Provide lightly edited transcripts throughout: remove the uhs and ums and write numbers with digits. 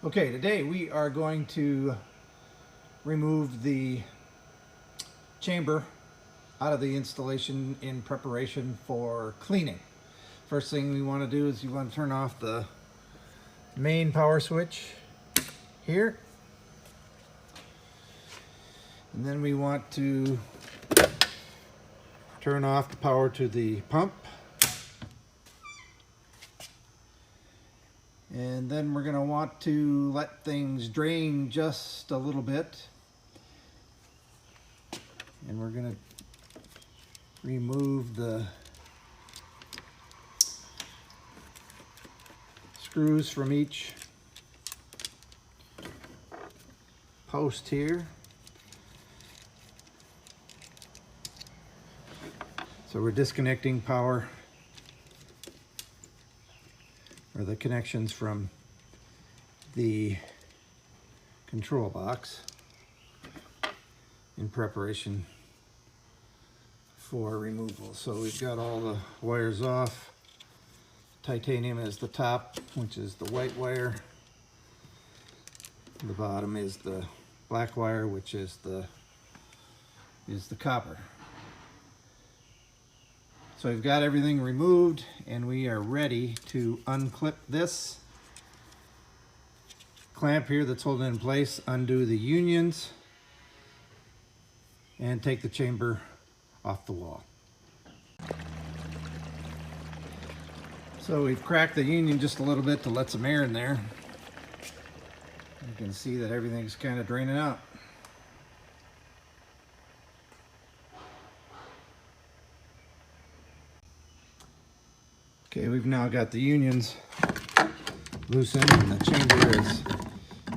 Okay, today we are going to remove the chamber out of the installation in preparation for cleaning. First thing we want to do is you want to turn off the main power switch here. And then we want to turn off the power to the pump. And then we're going to want to let things drain just a little bit. And we're going to remove the screws from each post here. So we're disconnecting power, or the connections from the control box in preparation for removal. So we've got all the wires off. Titanium is the top, which is the white wire. The bottom is the black wire, which is the copper. So we've got everything removed and we are ready to unclip this clamp here that's holding it in place, undo the unions, and take the chamber off the wall. So we've cracked the union just a little bit to let some air in there. You can see that everything's kind of draining out. Okay, we've now got the unions loosened and the chamber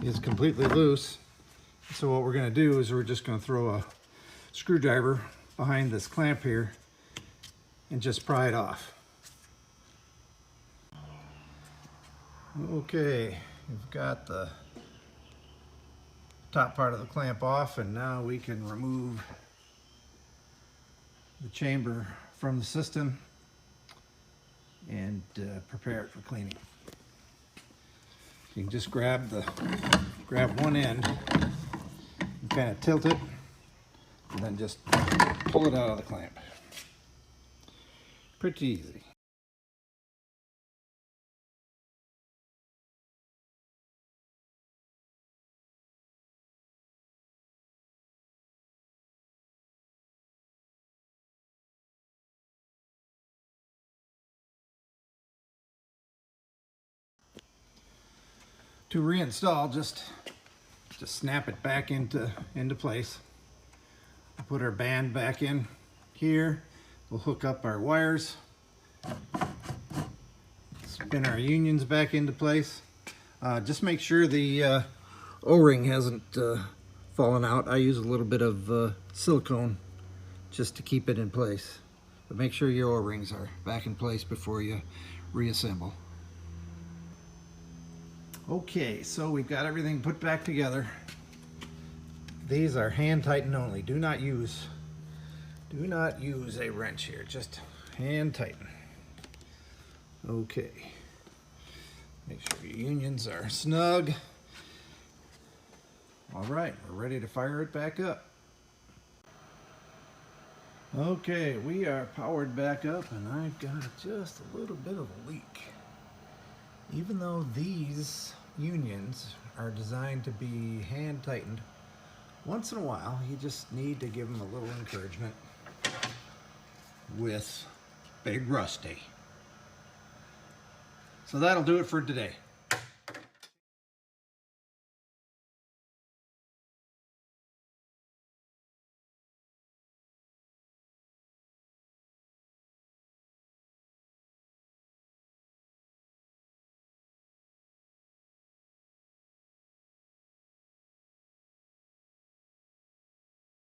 is completely loose. So what we're going to do is we're just going to throw a screwdriver behind this clamp here and just pry it off. Okay, we've got the top part of the clamp off, and now we can remove the chamber from the system and prepare it for cleaning. You can just grab one end and kind of tilt it, and then just pull it out of the clamp. Pretty easy. To reinstall, just snap it back into place. We'll put our band back in here. We'll hook up our wires, spin our unions back into place. Just make sure the O-ring hasn't fallen out. I use a little bit of silicone just to keep it in place. But make sure your O-rings are back in place before you reassemble. Okay, so we've got everything put back together. These are hand tighten only. Do not use a wrench here. Just hand tighten. Okay. Make sure your unions are snug. All right, we're ready to fire it back up. Okay, we are powered back up, and I've got just a little bit of a leak. Even though these unions are designed to be hand tightened, once in a while you just need to give them a little encouragement with Big Rusty. So that'll do it for today.